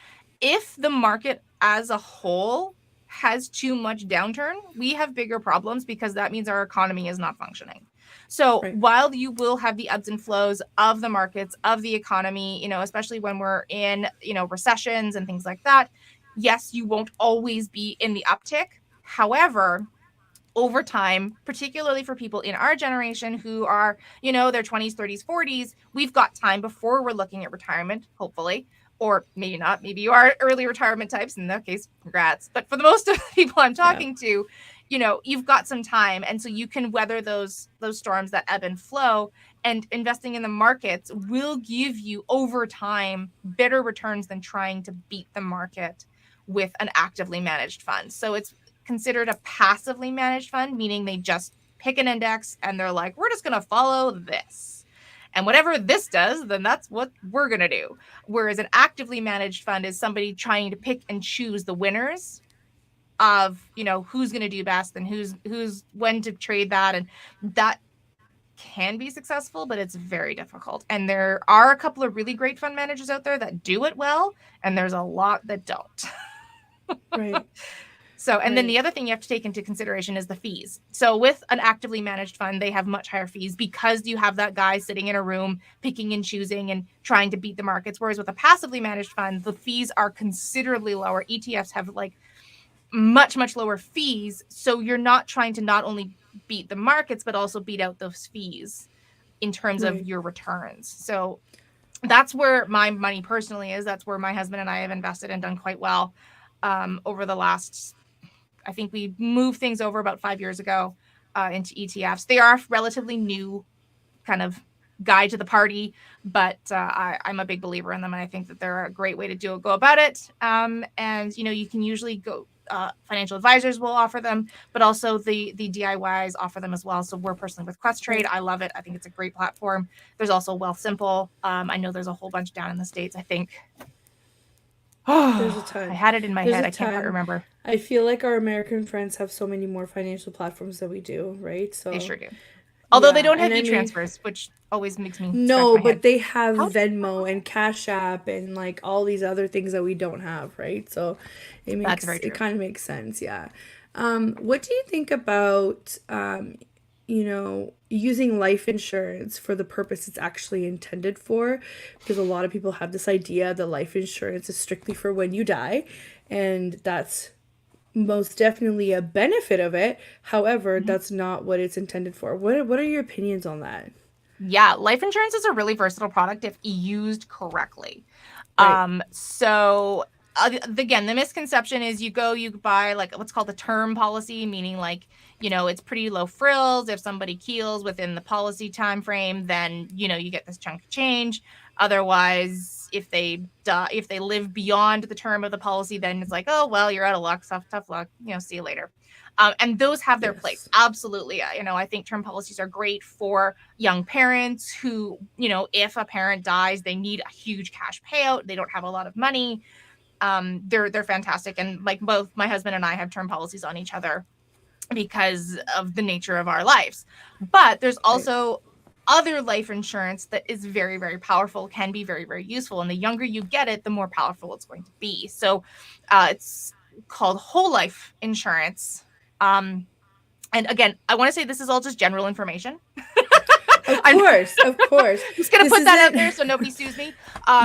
if the market as a whole has too much downturn, we have bigger problems, because that means our economy is not functioning. So Right. while you will have the ebbs and flows of the markets, of the economy, especially when we're in, recessions and things like that, yes, you won't always be in the uptick. However, over time, particularly for people in our generation who are, their 20s, 30s, 40s, we've got time before we're looking at retirement, hopefully, or maybe not. Maybe you are early retirement types. In that case, congrats. But for the most of the people I'm Yeah. talking to, you've got some time. And so you can weather those storms that ebb and flow. And investing in the markets will give you over time better returns than trying to beat the market with an actively managed fund. So it's considered a passively managed fund, meaning they just pick an index and they're like, we're just going to follow this. And whatever this does, then that's what we're going to do. Whereas an actively managed fund is somebody trying to pick and choose the winners of, who's going to do best and who's when to trade that. And that can be successful, but it's very difficult. And there are a couple of really great fund managers out there that do it well, and there's a lot that don't. Right. So, and then the other thing you have to take into consideration is the fees. So with an actively managed fund, they have much higher fees because you have that guy sitting in a room picking and choosing and trying to beat the markets. Whereas with a passively managed fund, the fees are considerably lower. ETFs have like much, much lower fees. So you're not trying to not only beat the markets, but also beat out those fees in terms of your returns. So that's where my money personally is. That's where my husband and I have invested and done quite well over the last, I think we moved things over about 5 years ago into ETFs. They are relatively new kind of guide to the party, but I'm a big believer in them. And I think that they're a great way to go about it. And, you can usually go, financial advisors will offer them, but also the DIYs offer them as well. So we're personally with Questrade. I love it. I think it's a great platform. There's also Wealthsimple. I know there's a whole bunch down in the States, I think. There's a ton. I had it in my head. I can't quite remember. I feel like our American friends have so many more financial platforms than we do, right? So they sure do. Although they don't have e-transfers, which always makes me no, but they have Venmo and Cash App and like all these other things that we don't have, right? So it kind of makes sense, yeah. What do you think about using life insurance for the purpose it's actually intended for? Because a lot of people have this idea that life insurance is strictly for when you die, and that's most definitely a benefit of it. However, that's not what it's intended for. What are your opinions on that? Yeah, life insurance is a really versatile product if used correctly. So again, the misconception is you buy like what's called a term policy, meaning like, it's pretty low frills. If somebody keels within the policy time frame, then, you get this chunk of change. Otherwise, if they live beyond the term of the policy, then it's like, oh, well, you're out of luck, tough luck, see you later. And those have their place. Absolutely. I think term policies are great for young parents who, if a parent dies, they need a huge cash payout. They don't have a lot of money. They're fantastic. And like both my husband and I have term policies on each other because of the nature of our lives. But there's also other life insurance that is very, very powerful, can be very, very useful. And the younger you get it, the more powerful it's going to be. So it's called whole life insurance. And again, I want to say this is all just general information. Of course. I'm just going to put that out there so nobody sues me.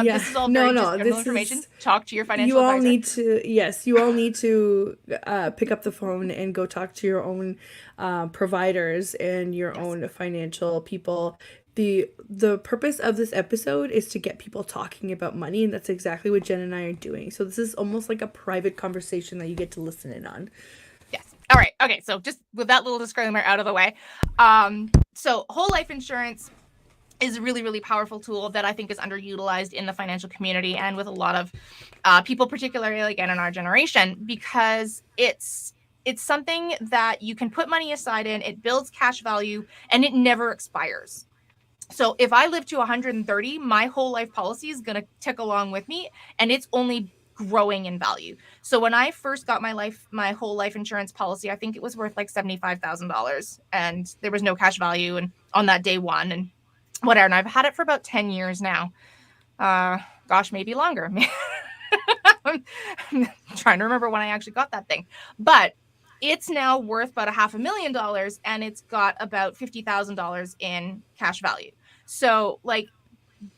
This is all very just general information. Talk to your financial advisor. You all need to pick up the phone and go talk to your own providers and your own financial people. The purpose of this episode is to get people talking about money, and that's exactly what Jen and I are doing. So this is almost like a private conversation that you get to listen in on. All right. Okay. So just with that little disclaimer out of the way. So whole life insurance is a really, really powerful tool that I think is underutilized in the financial community and with a lot of people, particularly again in our generation, because it's something that you can put money aside in, it builds cash value, and it never expires. So if I live to 130, my whole life policy is going to tick along with me, and it's only growing in value. So when I first got my whole life insurance policy, I think it was worth like $75,000, and there was no cash value and on that day one and whatever. And I've had it for about 10 years now. Gosh, maybe longer. I'm trying to remember when I actually got that thing, but it's now worth about $500,000, and it's got about $50,000 in cash value. So like,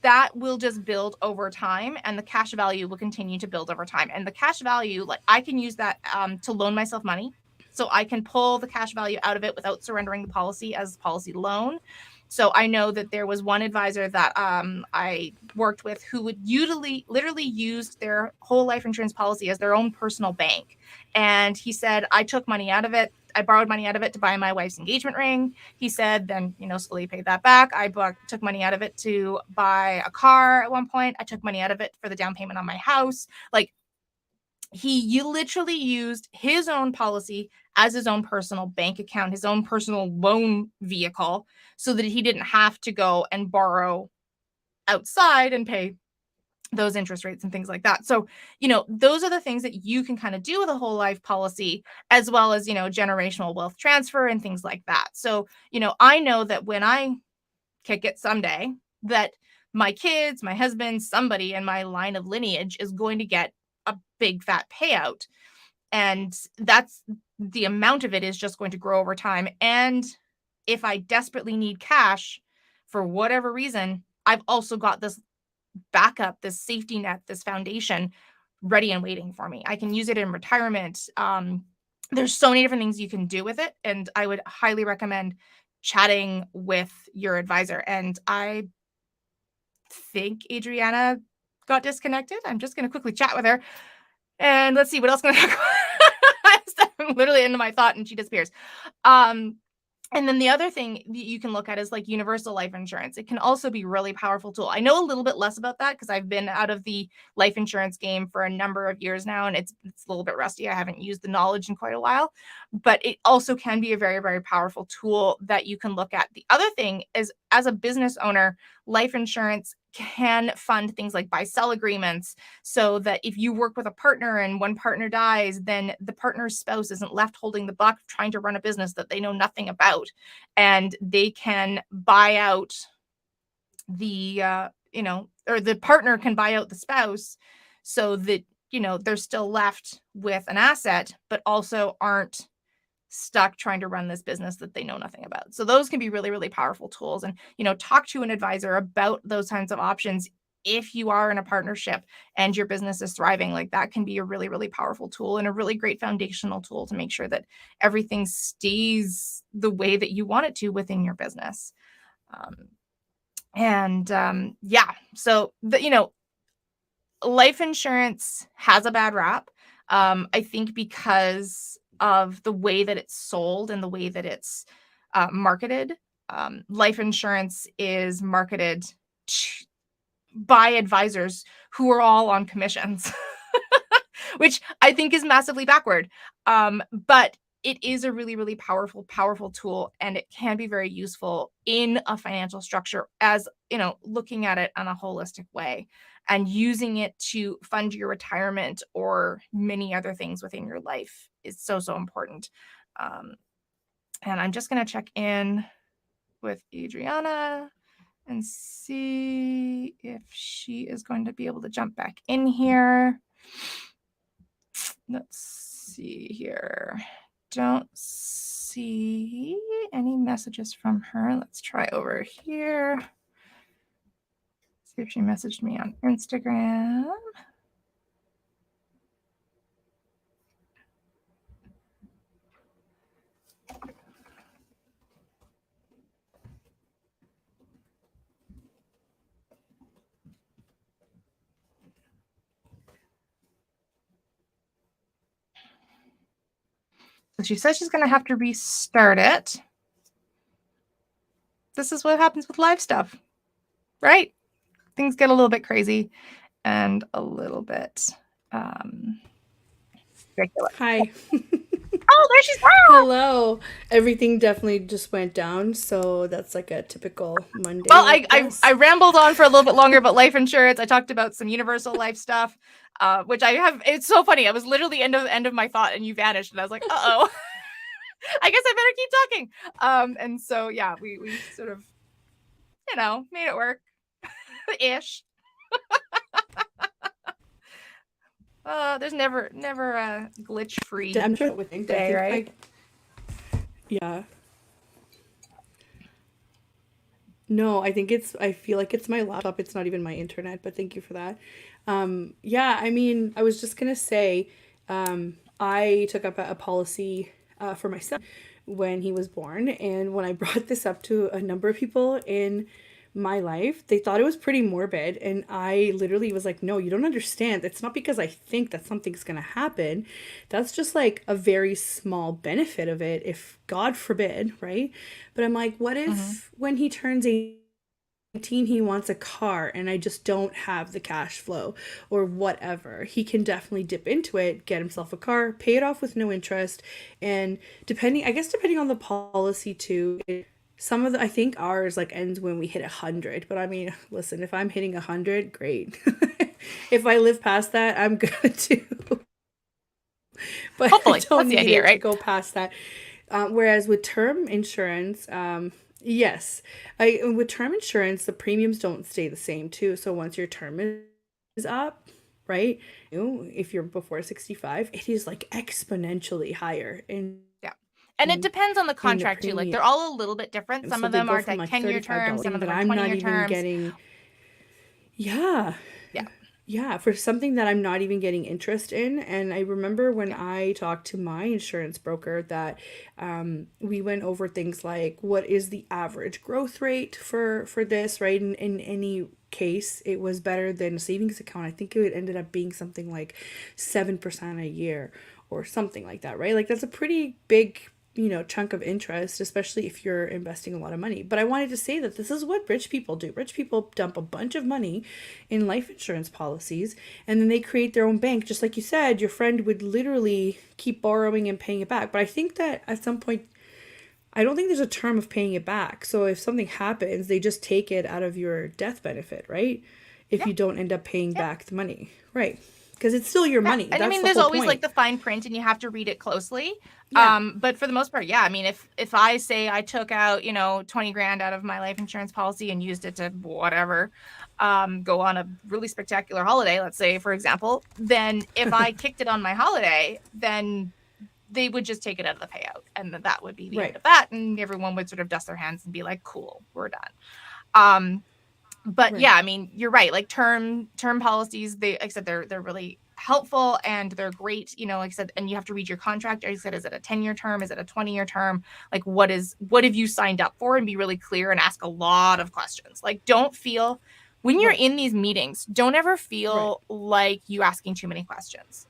that will just build over time, and the cash value will continue to build over time. And the cash value, like I can use that to loan myself money. So I can pull the cash value out of it without surrendering the policy as policy loan. So I know that there was one advisor that I worked with who would literally used their whole life insurance policy as their own personal bank. And he said, I took money out of it. I borrowed money out of it to buy my wife's engagement ring. He said, then, slowly paid that back. I took money out of it to buy a car at one point. I took money out of it for the down payment on my house. Like, He literally used his own policy as his own personal bank account, his own personal loan vehicle, so that he didn't have to go and borrow outside and pay those interest rates and things like that. So, those are the things that you can kind of do with a whole life policy, as well as, generational wealth transfer and things like that. So, I know that when I kick it someday, that my kids, my husband, somebody in my line of lineage is going to get a big fat payout. And that's the amount of it is just going to grow over time. And if I desperately need cash for whatever reason, I've also got this backup, this safety net, this foundation ready and waiting for me. I can use it in retirement. There's so many different things you can do with it. And I would highly recommend chatting with your advisor. And I think Adriana got disconnected. I'm just going to quickly chat with her. And let's see what else can I talk about. I'm literally into my thought and she disappears. And then the other thing you can look at is like universal life insurance. It can also be a really powerful tool. I know a little bit less about that because I've been out of the life insurance game for a number of years now, and it's a little bit rusty. I haven't used the knowledge in quite a while, but it also can be a very, very powerful tool that you can look at. The other thing is, as a business owner, life insurance can fund things like buy-sell agreements, so that if you work with a partner and one partner dies, then the partner's spouse isn't left holding the buck trying to run a business that they know nothing about, and they can buy out the or the partner can buy out the spouse, so that they're still left with an asset but also aren't stuck trying to run this business that they know nothing about. So those can be really, really powerful tools. And, talk to an advisor about those kinds of options. If you are in a partnership and your business is thriving, like that can be a really, really powerful tool and a really great foundational tool to make sure that everything stays the way that you want it to within your business. So life insurance has a bad rap. I think because of the way that it's sold and the way that it's marketed. Life insurance is marketed by advisors who are all on commissions, which I think is massively backward. But it is a really, really powerful, powerful tool, and it can be very useful in a financial structure, as looking at it in a holistic way and using it to fund your retirement or many other things within your life is so, so important. And I'm just going to check in with Adriana and see if she is going to be able to jump back in here. Let's see here. Don't see any messages from her. Let's try over here. See if she messaged me on Instagram. So she says she's going to have to restart it. This is what happens with live stuff, right? Things get a little bit crazy and a little bit ridiculous. Hi. Oh, there she's back. Hello. Everything definitely just went down, so that's like a typical Monday. Well, I rambled on for a little bit longer about life insurance. I talked about some universal life stuff, which I have. It's so funny. I was literally end of my thought, and you vanished, and I was like, uh-oh. I guess I better keep talking. And so yeah, we sort of, made it work, ish. There's never a glitch free day, right? Yeah. No, I feel like it's my laptop. It's not even my internet, but thank you for that. Yeah, I mean, I was just gonna say, I took up a policy for my son when he was born, and when I brought this up to a number of people in my life, they thought it was pretty morbid, and I literally was like, no, you don't understand. It's not because I think that something's gonna happen. That's just like a very small benefit of it, if God forbid, right? But I'm like, what if when he turns 18 he wants a car and I just don't have the cash flow or whatever, he can definitely dip into it, get himself a car, pay it off with no interest. And depending on the policy too, some of the, I think ours like ends when we hit 100. But I mean, listen, if I'm hitting 100, great. If I live past that, I'm good too. But I Hopefully, don't that's the need idea, it to right? go past that. Whereas with term insurance, yes, with term insurance, the premiums don't stay the same too. So once your term is up, right? If you're before 65, it is like exponentially higher Yeah. And it depends on the in the contract too. Like premium. they're all a little bit different. Some So of they them go are from like like 10-year $35 terms, some of them that are I'm not 20-year even terms. getting. Yeah. Yeah. Yeah, for something that I'm not even getting interest in. And I remember when Yeah. I talked to my insurance broker that we went over things like what is the average growth rate for this, right? In any case, it was better than a savings account. I think it ended up being something like 7% a year or something like that, right? Like that's a pretty big chunk of interest, especially if you're investing a lot of money. But I wanted to say that this is what rich people do. Rich people dump a bunch of money in life insurance policies and then they create their own bank. Just like you said, your friend would literally keep borrowing and paying it back. But I think that at some point, I don't think there's a term of paying it back. So if something happens, they just take it out of your death benefit, right? If Yeah. you don't end up paying Yeah. back the money, right? Because it's still your Yeah. money. And I That's mean, the there's whole always like point. the fine print and you have to read it closely. Yeah. But for the most part, yeah, I mean, if I say I took out, 20 grand out of my life insurance policy and used it to whatever, go on a really spectacular holiday, let's say, for example, then if I kicked it on my holiday, then they would just take it out of the payout and that would be the end Right. of that. And everyone would sort of dust their hands and be like, cool, we're done. But yeah, Right. I mean, you're right. Like term policies, like I said, they're really helpful and they're great. Like I said, and you have to read your contract. Like I said, is it a 10-year term? Is it a 20-year term? Like what have you signed up for? And be really clear and ask a lot of questions. Like don't feel when you're Right. in these meetings, don't ever Right. feel like you asking too many questions.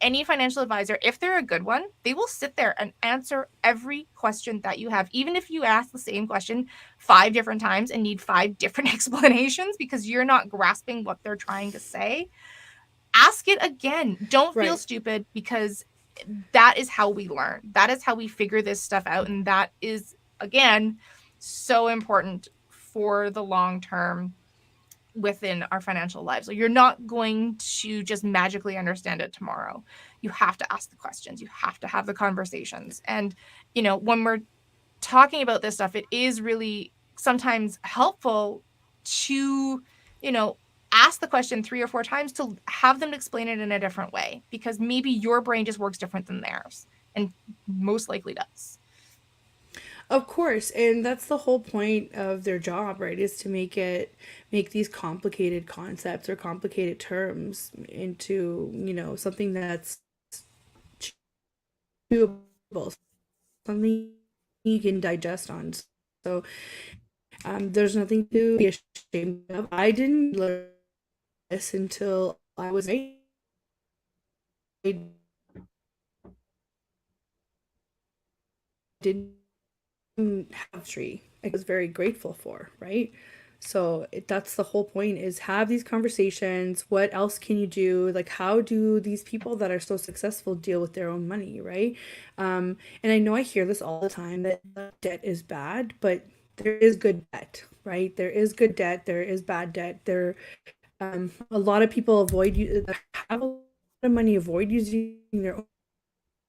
Any financial advisor, if they're a good one, they will sit there and answer every question that you have, even if you ask the same question 5 different times and need 5 different explanations because you're not grasping what they're trying to say. Ask it again. Don't feel Right. stupid because that is how we learn. That is how we figure this stuff out. And that is, again, so important for the long term within our financial lives. Like you're not going to just magically understand it tomorrow. You have to ask the questions. You have to have the conversations. And, when we're talking about this stuff, it is really sometimes helpful to, ask the question 3 or 4 times to have them explain it in a different way because maybe your brain just works different than theirs and most likely does. Of course, and that's the whole point of their job, right? Is to make these complicated concepts or complicated terms into, something that's chewable, something you can digest on. So, there's nothing to be ashamed of. I didn't learn this until I was I didn't have tree. I was very grateful for, right? So that's the whole point is have these conversations. What else can you do? Like how do these people that are so successful deal with their own money, right? And I know I hear this all the time that debt is bad, but there is good debt, right? There is good debt, there is bad debt. A lot of people have a lot of money avoid using their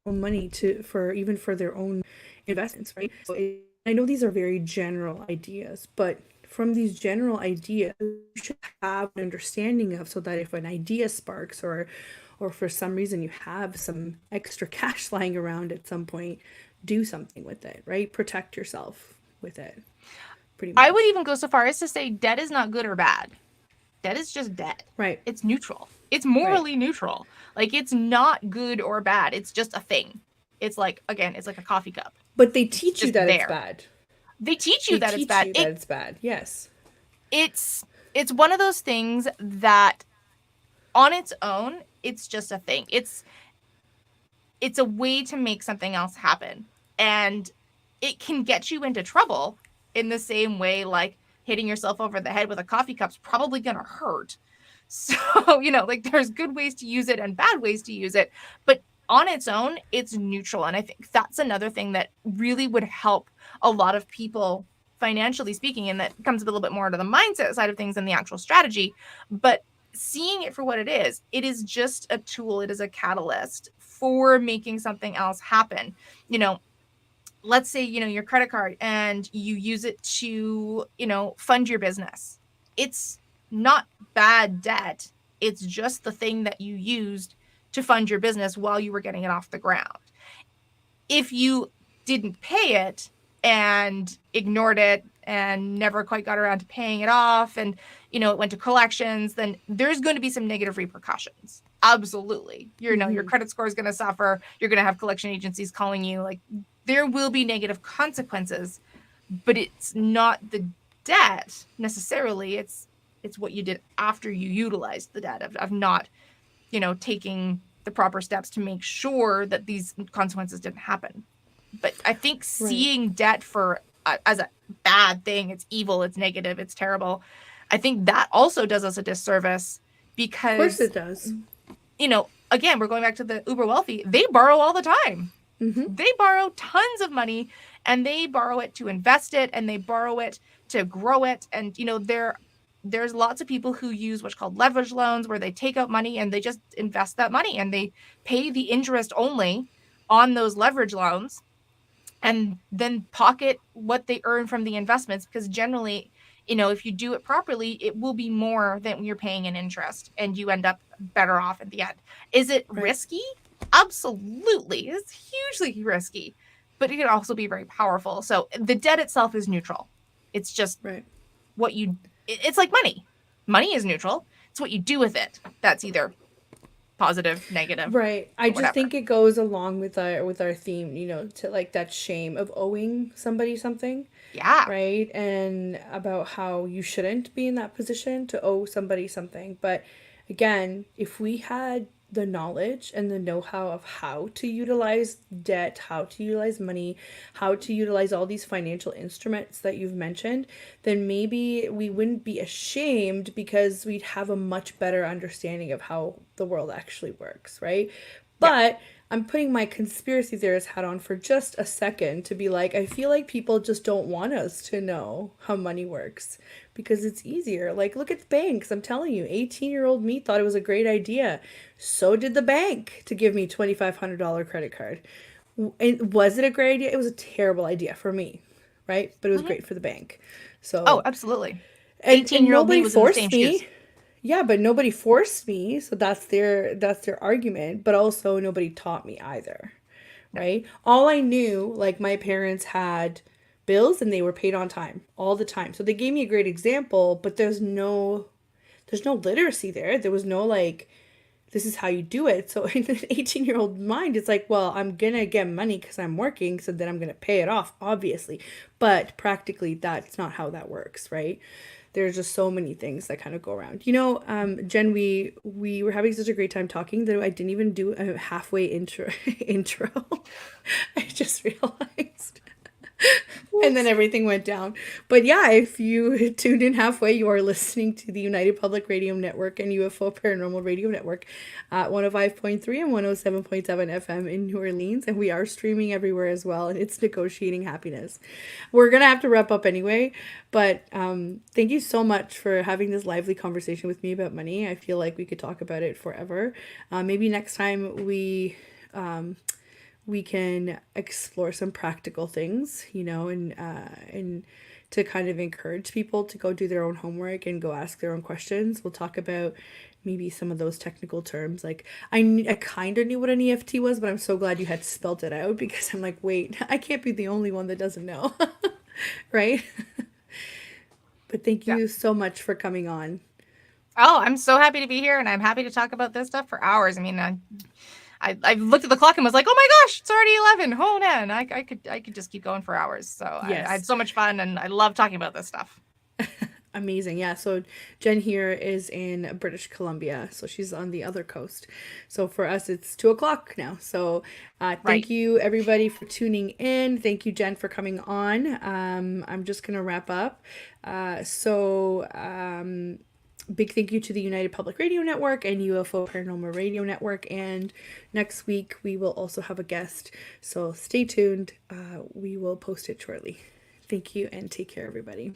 own money for their own investments, right? So I know these are very general ideas, but from these general ideas, you should have an understanding of so that if an idea sparks or for some reason you have some extra cash lying around at some point, do something with it, right? Protect yourself with it, pretty I would much. even go so far as to say debt is not good or bad. Debt is just debt. Right, It's neutral. It's right. morally neutral. Like it's not good or bad. It's just a thing. It's like, again, it's like a coffee cup. But they It's teach you just that it's there. bad. They teach you They that it's teach bad. you that it's bad. Yes. It's it's one of those things that on its own, it's just a thing. It's a way to make something else happen. And it can get you into trouble in the same way like hitting yourself over the head with a coffee cup's probably going to hurt. So, like there's good ways to use it and bad ways to use it, but on its own, it's neutral. And I think that's another thing that really would help a lot of people financially speaking, and that comes a little bit more to the mindset side of things than the actual strategy. But seeing it for what it is just a tool. It is a catalyst for making something else happen. Let's say, your credit card and you use it to, fund your business. It's not bad debt. It's just the thing that you used to fund your business while you were getting it off the ground. If you didn't pay it and ignored it and never quite got around to paying it off and, it went to collections, then there's going to be some negative repercussions. Absolutely. Your credit score is going to suffer. You're going to have collection agencies calling you. Like, there will be negative consequences, but it's not the debt necessarily. It's what you did after you utilized the debt of not, taking the proper steps to make sure that these consequences didn't happen. But I think seeing debt as a bad thing, it's evil, it's negative, it's terrible, I think that also does us a disservice, because of course it does. Again, we're going back to the uber wealthy. They borrow all the time. Mm-hmm. They borrow tons of money, and they borrow it to invest it, and they borrow it to grow it. And, there's lots of people who use what's called leverage loans, where they take out money and they just invest that money and they pay the interest only on those leverage loans, and then pocket what they earn from the investments. Because generally, if you do it properly, it will be more than you're paying in interest, and you end up better off at the end. Is it risky? Absolutely. It's hugely risky, but it can also be very powerful. So the debt itself is neutral. It's just it's like money. Money is neutral. It's what you do with it that's either positive, negative. Right. I just think it goes along with our theme, to like that shame of owing somebody something. Yeah. Right. And about how you shouldn't be in that position to owe somebody something. But again, if we had the knowledge and the know-how of how to utilize debt, how to utilize money, how to utilize all these financial instruments that you've mentioned, then maybe we wouldn't be ashamed, because we'd have a much better understanding of how the world actually works, right? But I'm putting my conspiracy theorist hat on for just a second to be like, I feel like people just don't want us to know how money works because it's easier. Like, look at the banks. I'm telling you, 18-year-old me thought it was a great idea. So did the bank to give me $2,500 credit card. And was it a great idea? It was a terrible idea for me, right? But it was great for the bank. So absolutely. 18-year-old me was in the same shoes. Yeah, but nobody forced me, so that's their argument, but also nobody taught me either, right? All I knew, like, my parents had bills and they were paid on time all the time. So they gave me a great example, but there's no literacy there. There was no like, this is how you do it. So in an 18-year-old mind, it's like, well, I'm going to get money because I'm working, so then I'm going to pay it off, obviously. But practically, that's not how that works, right? There's just so many things that kind of go around. Jen, we were having such a great time talking that I didn't even do a halfway intro. I just realized. And then everything went down. But yeah, if you tuned in halfway, you are listening to the United Public Radio Network and UFO Paranormal Radio Network at 105.3 and 107.7 FM in New Orleans. And we are streaming everywhere as well. And it's negotiating happiness. We're going to have to wrap up anyway. But thank you so much for having this lively conversation with me about money. I feel like we could talk about it forever. Maybe next time we can explore some practical things, and to kind of encourage people to go do their own homework and go ask their own questions. We'll talk about maybe some of those technical terms. Like I kind of knew what an EFT was, but I'm so glad you had spelled it out, because I'm like, wait, I can't be the only one that doesn't know. Right? But thank you so much for coming on. Oh, I'm so happy to be here, and I'm happy to talk about this stuff for hours. I mean, I looked at the clock and was like, oh my gosh, it's already 11. Oh man, I could just keep going for hours. So yes. I had so much fun, and I love talking about this stuff. Amazing. Yeah. So Jen here is in British Columbia. So she's on the other coast. So for us, it's 2 o'clock now. So Right. thank you, everybody, for tuning in. Thank you, Jen, for coming on. I'm just going to wrap up. Big thank you to the United Public Radio Network and UFO Paranormal Radio Network. And next week, we will also have a guest. So stay tuned. We will post it shortly. Thank you and take care, everybody.